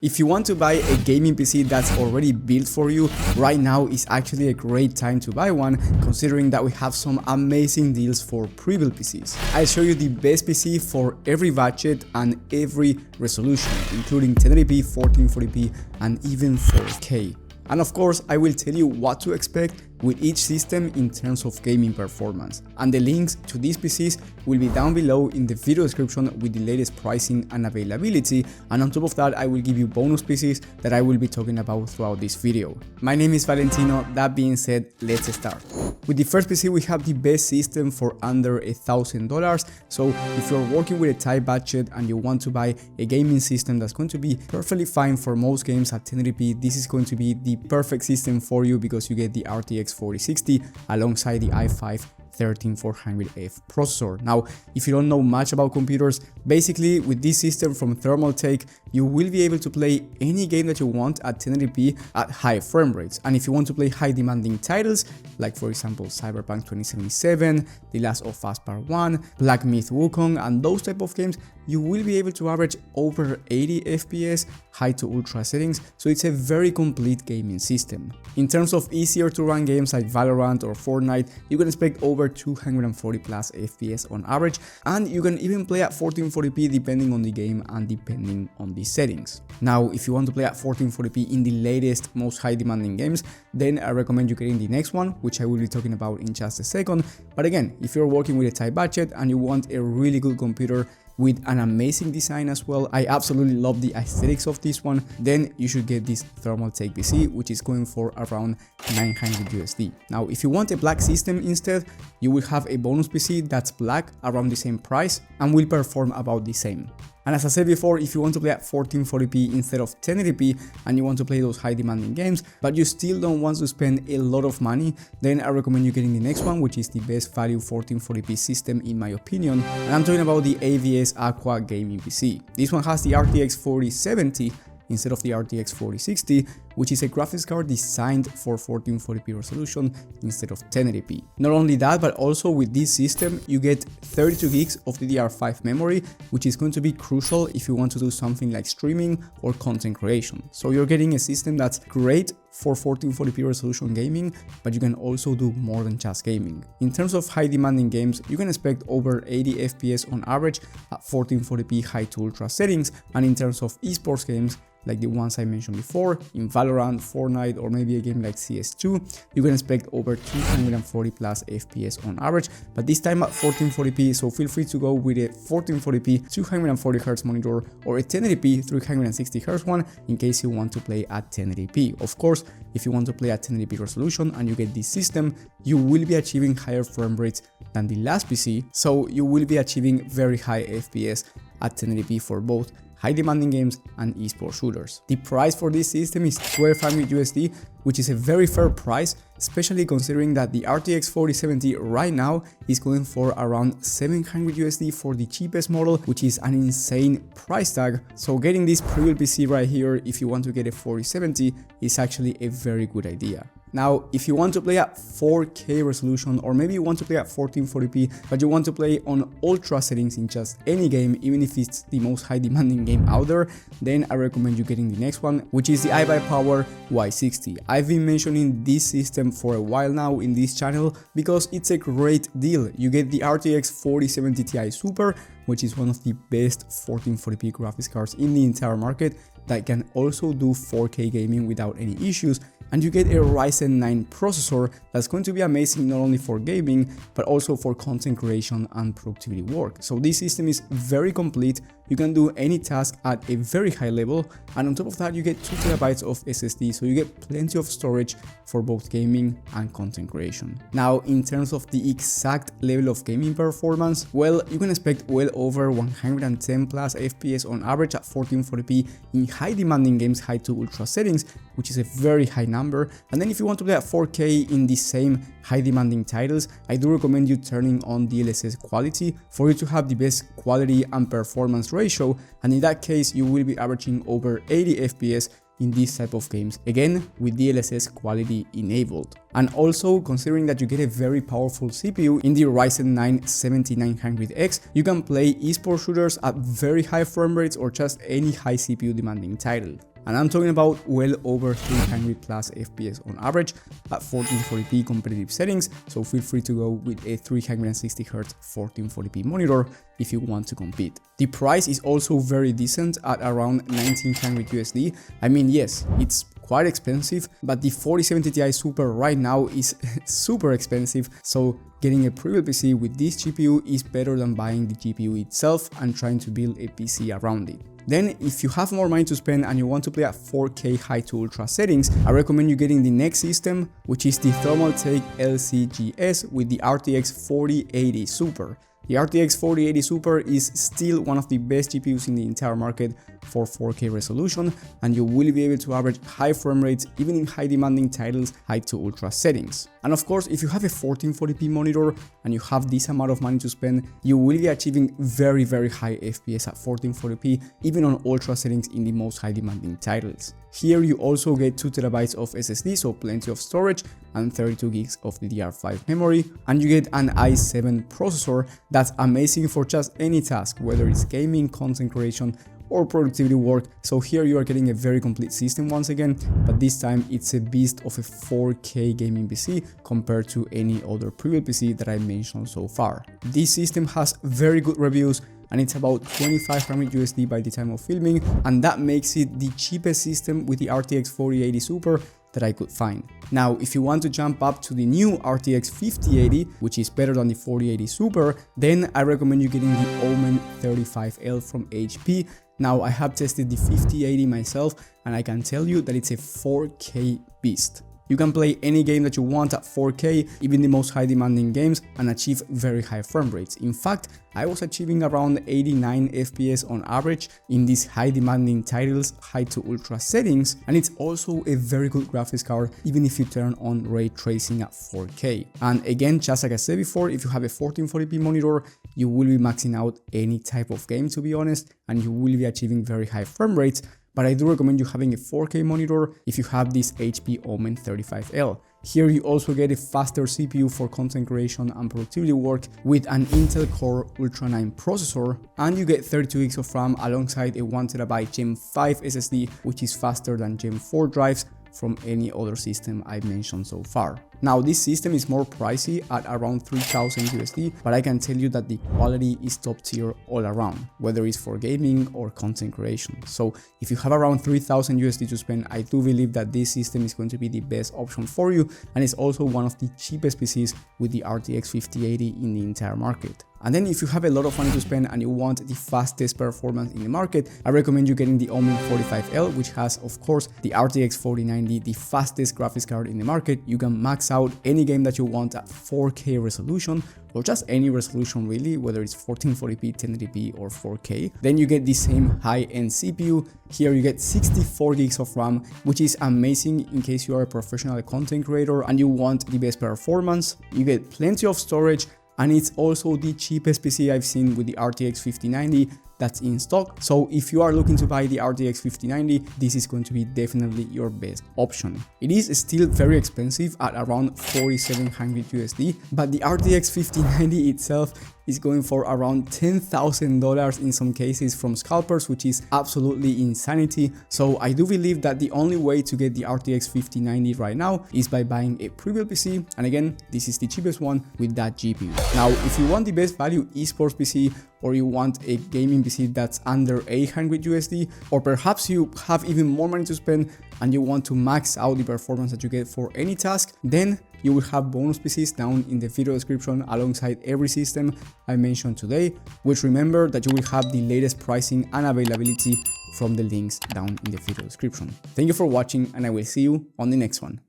If you want to buy a gaming PC that's already built for you, right now is actually a great time to buy one, considering that we have some amazing deals for pre-built PCs. I'll show you the best PC for every budget and every resolution, including 1080p, 1440p, and even 4K. And of course, I will tell you what to expect with each system in terms of gaming performance. And the links to these PCs will be down below in the video description with the latest pricing and availability. And on top of that, I will give you bonus PCs that I will be talking about throughout this video. My name is Valentino. That being said, let's start. With the first PC, we have the best system for under $1,000. So if you're working with a tight budget and you want to buy a gaming system that's going to be perfectly fine for most games at 1080p, this is going to be the perfect system for you because you get the RTX 4060 alongside the i5 13400F processor. Now, if you don't know much about computers, basically with this system from Thermaltake, you will be able to play any game that you want at 1080p at high frame rates. And if you want to play high demanding titles, like for example Cyberpunk 2077, The Last of Us Part 1, Black Myth Wukong, and those type of games, you will be able to average over 80 FPS, high to ultra settings, so it's a very complete gaming system. In terms of easier to run games like Valorant or Fortnite, you can expect over 240 plus FPS on average, and you can even play at 1440p depending on the game and depending on the settings. Now, if you want to play at 1440p in the latest, most high demanding games, then I recommend you getting the next one, which I will be talking about in just a second. But again, if you're working with a tight budget and you want a really good computer with an amazing design as well, I absolutely love the aesthetics of this one, then you should get this Thermaltake PC, which is going for around 900 USD. Now, if you want a black system instead, you will have a bonus PC that's black around the same price and will perform about the same. And as I said before, if you want to play at 1440p instead of 1080p and you want to play those high demanding games, but you still don't want to spend a lot of money, then I recommend you getting the next one, which is the best value 1440p system in my opinion. And I'm talking about the AVS Aqua Gaming PC. This one has the RTX 4070 instead of the RTX 4060, which is a graphics card designed for 1440p resolution instead of 1080p. Not only that, but also with this system, you get 32 gigs of DDR5 memory, which is going to be crucial if you want to do something like streaming or content creation. So you're getting a system that's great for 1440p resolution gaming, but you can also do more than just gaming. In terms of high demanding games, you can expect over 80 FPS on average at 1440p high to ultra settings, and in terms of esports games, like the ones I mentioned before, in Valorant, Fortnite, or maybe a game like CS2, you can expect over 240 plus FPS on average, but this time at 1440p, so feel free to go with a 1440p 240Hz monitor or a 1080p 360Hz one in case you want to play at 1080p. Of course, if you want to play at 1080p resolution and you get this system, you will be achieving higher frame rates than the last PC, so you will be achieving very high FPS at 1080p for both high demanding games and esports shooters. The price for this system is 1200 USD, which is a very fair price, especially considering that the RTX 4070 right now is going for around 700 USD for the cheapest model, which is an insane price tag. So getting this pre-built PC right here, if you want to get a 4070, is actually a very good idea. Now, if you want to play at 4K resolution, or maybe you want to play at 1440p, but you want to play on ultra settings in just any game, even if it's the most high demanding game out there, then I recommend you getting the next one, which is the iBuyPower Y60. I've been mentioning this system for a while now in this channel because it's a great deal. You get the RTX 4070 Ti Super, which is one of the best 1440p graphics cards in the entire market that can also do 4K gaming without any issues. And you get a Ryzen 9 processor that's going to be amazing not only for gaming, but also for content creation and productivity work. So this system is very complete. You can do any task at a very high level, and on top of that you get 2 TB of SSD, so you get plenty of storage for both gaming and content creation. Now, in terms of the exact level of gaming performance, well, you can expect well over 110 plus FPS on average at 1440p in high demanding games, high to ultra settings, which is a very high number. And then if you want to play at 4K in the same high demanding titles, I do recommend you turning on DLSS quality for you to have the best quality and performance ratio, and in that case you will be averaging over 80 FPS in these type of games, again with DLSS quality enabled. And also, considering that you get a very powerful CPU in the Ryzen 9 7900X, you can play esports shooters at very high frame rates or just any high CPU demanding title. And I'm talking about well over 300 plus FPS on average at 1440p competitive settings, so feel free to go with a 360Hz 1440p monitor if you want to compete. The price is also very decent at around $1,900 USD. I mean, yes, it's quite expensive, but the 4070 Ti Super right now is super expensive, so getting a Prebuilt PC with this GPU is better than buying the GPU itself and trying to build a PC around it. Then, if you have more money to spend and you want to play at 4K high to ultra settings, I recommend you getting the next system, which is the Thermaltake LCGS with the RTX 4080 Super. The RTX 4080 Super is still one of the best GPUs in the entire market for 4K resolution, and you will be able to average high frame rates even in high demanding titles, high to ultra settings. And of course, if you have a 1440p monitor and you have this amount of money to spend, you will be achieving very high FPS at 1440p even on ultra settings in the most high demanding titles. Here you also get 2TB of SSD, so plenty of storage, and 32 gigs of DDR5 memory, and you get an i7 processor that's amazing for just any task, whether it's gaming, content creation, or productivity work. So here you are getting a very complete system once again, but this time it's a beast of a 4K gaming PC compared to any other Prebuilt PC that I mentioned so far. This system has very good reviews, and it's about $2,500 USD by the time of filming, and that makes it the cheapest system with the RTX 4080 Super that I could find. Now, if you want to jump up to the new RTX 5080, which is better than the 4080 Super, then I recommend you getting the Omen 35L from HP. Now, I have tested the 5080 myself, and I can tell you that it's a 4K beast. You can play any game that you want at 4K, even the most high demanding games, and achieve very high frame rates. In fact, I was achieving around 89 FPS on average in these high demanding titles, high to ultra settings, and it's also a very good graphics card even if you turn on ray tracing at 4K. And again, just like I said before, if you have a 1440p monitor, you will be maxing out any type of game, to be honest, and you will be achieving very high frame rates. But I do recommend you having a 4K monitor if you have this HP Omen 35L. Here you also get a faster CPU for content creation and productivity work with an Intel Core Ultra 9 processor, and you get 32 gigs of RAM alongside a 1TB Gen 5 SSD, which is faster than Gen 4 drives from any other system I've mentioned so far. Now, this system is more pricey at around $3,000 USD, but I can tell you that the quality is top tier all around, whether it's for gaming or content creation. So if you have around $3,000 USD to spend, I do believe that this system is going to be the best option for you, and it's also one of the cheapest PCs with the RTX 5080 in the entire market. And then if you have a lot of money to spend and you want the fastest performance in the market, I recommend you getting the Omen 45L, which has, of course, the RTX 4090, the fastest graphics card in the market. You can max out any game that you want at 4K resolution, or just any resolution really, whether it's 1440p, 1080p, or 4K. Then you get the same high-end CPU. Here you get 64 gigs of RAM, which is amazing in case you are a professional content creator and you want the best performance. You get plenty of storage, and it's also the cheapest PC I've seen with the RTX 5090 that's in stock. So if you are looking to buy the RTX 5090, this is going to be definitely your best option. It is still very expensive at around $4,700 USD, but the RTX 5090 itself is going for around $10,000 in some cases from scalpers, which is absolutely insanity. So I do believe that the only way to get the RTX 5090 right now is by buying a Prebuilt PC, and again, this is the cheapest one with that GPU. Now, if you want the best value esports PC, or you want a gaming PC that's under $800 USD, or perhaps you have even more money to spend and you want to max out the performance that you get for any task, then you will have bonus PCs down in the video description alongside every system I mentioned today, which remember that you will have the latest pricing and availability from the links down in the video description. Thank you for watching, and I will see you on the next one.